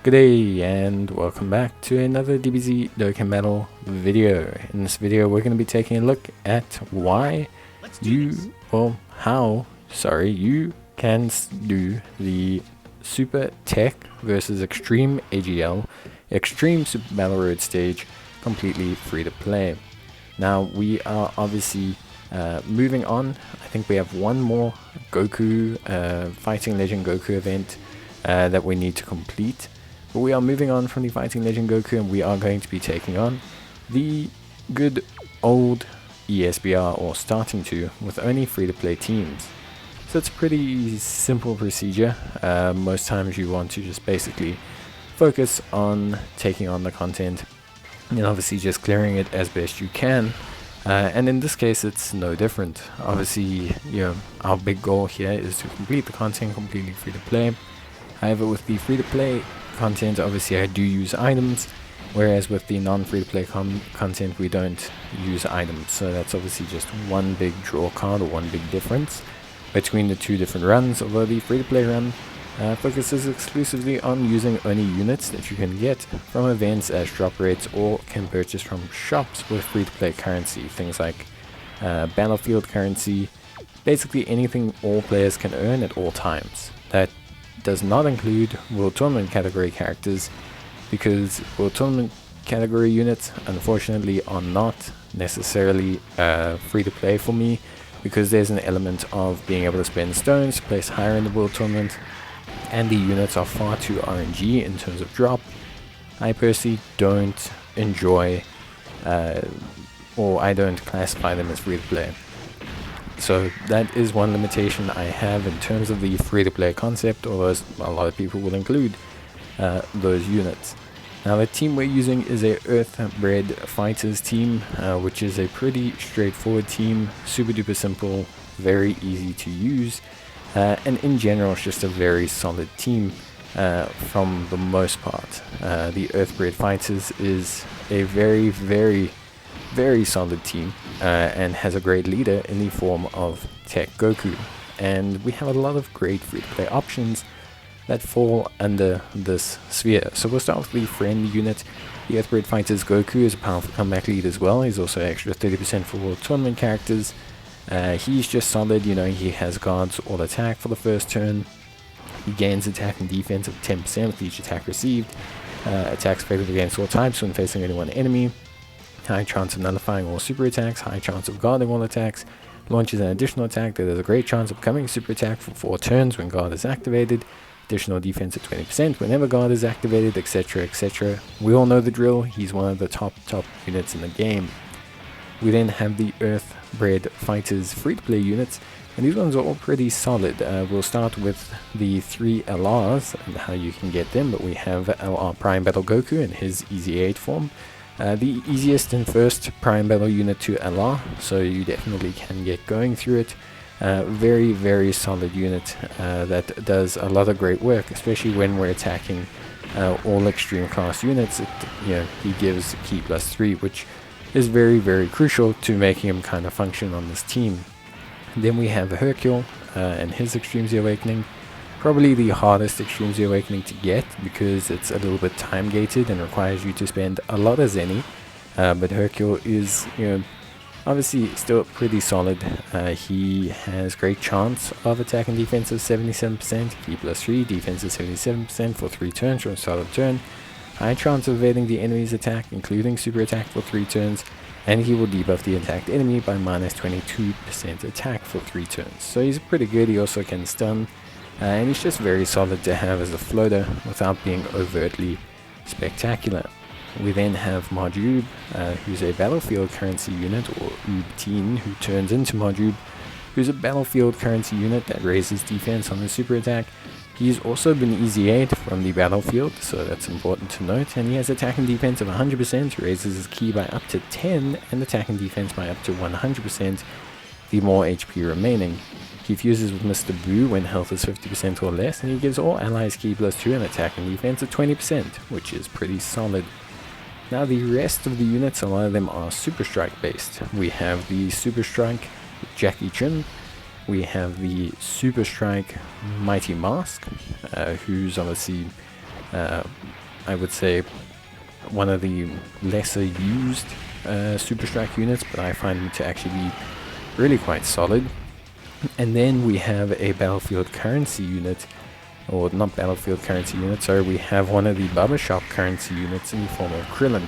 Good day and welcome back to another DBZ Dokkan Battle video. In this video we're going to be taking a look at how you can do the Super Tech versus Extreme AGL Extreme Super Battle Road stage completely free to play. Now we are obviously moving on. I think we have one more Goku Fighting Legend Goku event that we need to complete. But we are moving on from the Fighting Legend Goku and we are going to be taking on the good old ESBR, or starting to, with only free-to-play teams. So it's a pretty simple procedure. Most times you want to just basically focus on taking on the content and obviously just clearing it as best you can. And in this case it's no different. Obviously, our big goal here is to complete the content completely free to play. However, with the free to play content, obviously I do use items, whereas with the non-free-to-play content we don't use items. So that's obviously just one big draw card, or one big difference between the two different runs. Although the free-to-play run focuses exclusively on using only units that you can get from events as drop rates, or can purchase from shops with free-to-play currency, things like battlefield currency, basically anything all players can earn at all times. That does not include World Tournament category characters, because World Tournament category units unfortunately are not necessarily free to play for me, because there's an element of being able to spend stones to place higher in the World Tournament, and the units are far too RNG in terms of drop. I personally don't enjoy or I don't classify them as free to play. So that is one limitation I have in terms of the free-to-play concept, although a lot of people will include those units. Now the team we're using is a Earthbred Fighters team, which is a pretty straightforward team, super duper simple, very easy to use, and in general it's just a very solid team from the most part. The Earthbred Fighters is a very solid team, and has a great leader in the form of Tech Goku, and we have a lot of great free-to-play options that fall under this sphere. So we'll start with the friend unit. The Earthbred Fighters Goku is a powerful comeback lead as well. He's also extra 30% for World Tournament characters. He's just solid, he has guards all attack for the first turn. He gains attack and defense of 10% with each attack received. Attacks effective against all types when facing only one enemy. High chance of nullifying all super attacks, high chance of guarding all attacks, launches an additional attack that has a great chance of becoming super attack for 4 turns when guard is activated, additional defense at 20% whenever guard is activated, etc, etc. We all know the drill. He's one of the top units in the game. We then have the Earthbred Fighters free-to-play units, and these ones are all pretty solid. We'll start with the 3 LRs and how you can get them, but we have LR Prime Battle Goku in his Easy 8 form. The easiest and first Prime Battle unit to LR, so you definitely can get going through it. Very solid unit that does a lot of great work, especially when we're attacking all extreme class units. He gives Ki +3, which is very crucial to making him kind of function on this team. Then we have Hercule and his Extreme Z Awakening. Probably the hardest Extreme Z Awakening to get, because it's a little bit time gated and requires you to spend a lot of Zenny. But Hercule is, obviously still pretty solid. He has great chance of attack and defense of 77%, Ki +3, defense of 77% for 3 turns from the start of the turn. High chance of evading the enemy's attack, including super attack for 3 turns. And he will debuff the attacked enemy by -22% attack for 3 turns. So he's pretty good. He also can stun. And he's just very solid to have as a floater without being overtly spectacular. We then have Marjube, who's a battlefield currency unit, or Ubteen, who turns into Marjube, who's a battlefield currency unit that raises defense on the super attack. He's also been Easy 8 from the battlefield, so that's important to note, and he has attack and defense of 100%, raises his Ki by up to 10, and attack and defense by up to 100%, the more HP remaining. He fuses with Mr. Boo when health is 50% or less, and he gives all allies Ki +2 and attack and defense of 20%, which is pretty solid. Now the rest of the units, a lot of them are Super Strike based. We have the Super Strike Jackie Chan, we have the Super Strike Mighty Mask, who's obviously I would say one of the lesser used Super Strike units, but I find them to actually be really quite solid. And then we have a battlefield currency unit, or not battlefield currency unit, sorry, we have one of the barbershop currency units in the form of Krillin.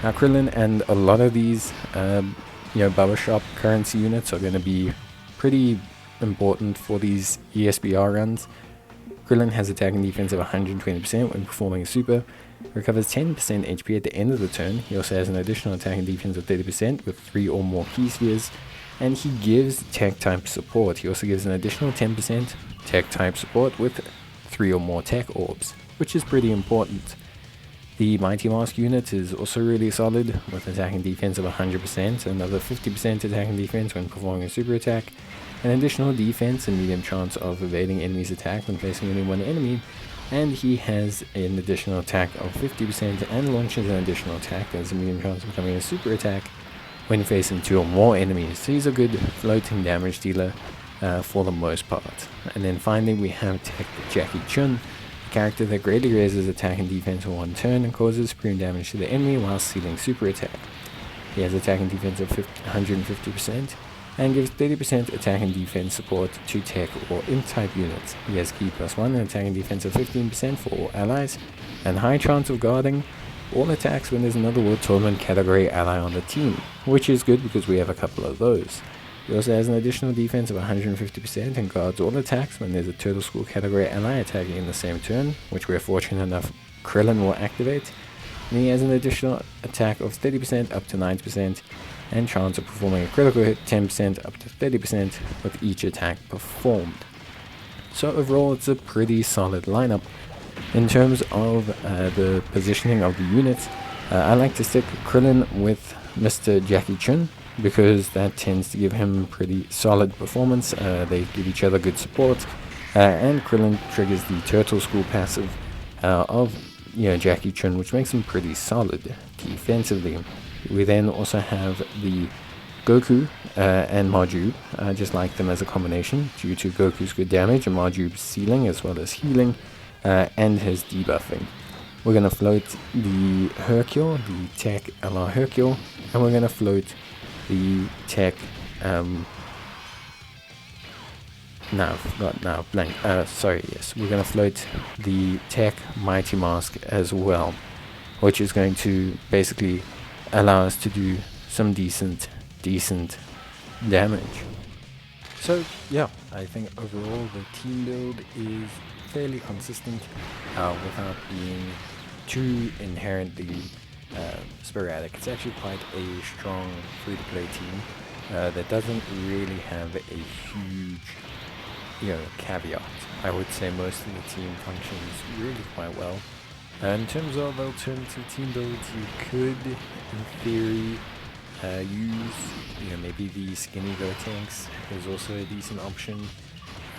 Now Krillin and a lot of these barbershop currency units are going to be pretty important for these ESBR runs. Krillin has attack and defense of 120% when performing a super, recovers 10% HP at the end of the turn. He also has an additional attack and defense of 30% with 3 or more key spheres, and he gives tech type support. He also gives an additional 10% tech type support with 3 or more tech orbs, which is pretty important. The Mighty Mask unit is also really solid with attack and defense of 100%, another 50% attack and defense when performing a super attack, an additional defense and medium chance of evading enemies' attack when facing only one enemy, and he has an additional attack of 50% and launches an additional attack as a medium chance of becoming a super attack when facing 2 or more enemies. So he's a good floating damage dealer for the most part. And then finally we have Tech Jackie Chun, a character that greatly raises attack and defense for one turn and causes supreme damage to the enemy while sealing super attack. He has attack and defense of 150% and gives 30% attack and defense support to tech or imp type units. He has key +1 and attack and defense of 15% for all allies, and high chance of guarding all attacks when there's another World Tournament category ally on the team, which is good because we have a couple of those. He also has an additional defense of 150% and guards all attacks when there's a Turtle School category ally attacking in the same turn, which we're fortunate enough Krillin will activate. And he has an additional attack of 30% up to 90% and chance of performing a critical hit 10% up to 30% with each attack performed. So overall it's a pretty solid lineup. In terms of the positioning of the units, I like to stick Krillin with Mr. Jackie Chun because that tends to give him pretty solid performance. They give each other good support, and Krillin triggers the Turtle School passive of Jackie Chun, which makes him pretty solid defensively. We then also have the Goku and Marju. I just like them as a combination due to Goku's good damage and Marju's sealing as well as healing and his debuffing. We're going to float the Hercule, the Tech a la Hercule, and we're going to float the Tech we're going to float the Tech Mighty Mask as well, which is going to basically allow us to do some decent damage. So yeah, I think overall the team build is fairly consistent without being too inherently sporadic. It's actually quite a strong free-to-play team that doesn't really have a huge caveat. I would say most of the team functions really quite well. In terms of alternative team builds, you could, in theory, use maybe the Skinny Gotenks is also a decent option.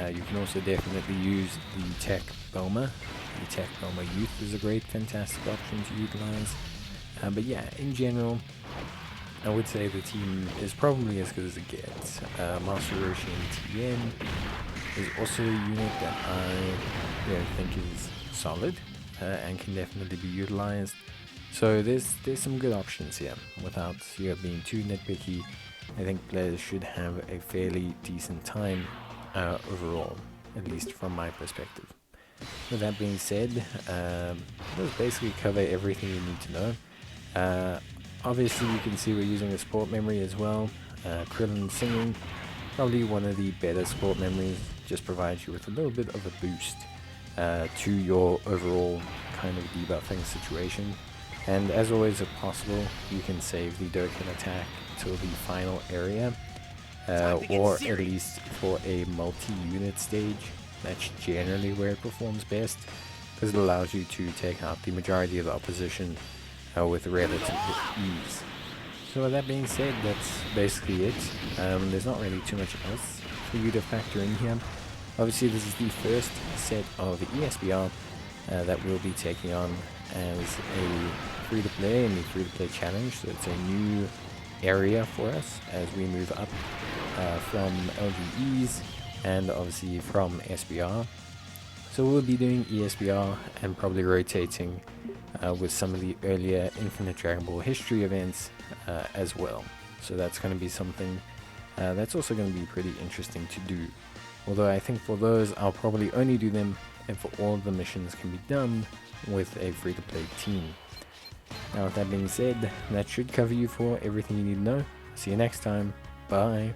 You can also definitely use the Tech Bulma. The Tech Bulma Youth is a great, fantastic option to utilize. But yeah, in general, I would say the team is probably as good as it gets. Master Roshi and Tien is also a unit that I think is solid and can definitely be utilized. So there's some good options here. Without being too nitpicky, I think players should have a fairly decent time overall, at least from my perspective. With that being said, let's basically cover everything you need to know. Obviously you can see we're using a support memory as well. Krillin singing, probably one of the better support memories, just provides you with a little bit of a boost to your overall kind of debuffing situation. And as always, if possible, you can save the Dokkan attack till the final area, or at least for a multi-unit stage. That's generally where it performs best, because it allows you to take out the majority of the opposition with relative ease. So with that being said, that's basically it. There's not really too much else for you to factor in here. Obviously this is the first set of ESBR that we'll be taking on as a free-to-play in the free-to-play challenge. So it's a new area for us as we move up from LGEs and obviously from SBR. So we'll be doing ESBR and probably rotating with some of the earlier Infinite Dragon Ball history events as well. So that's going to be something that's also going to be pretty interesting to do. Although I think for those I'll probably only do them if all the missions can be done with a free-to-play team. Now with that being said, that should cover you for everything you need to know. See you next time. Bye.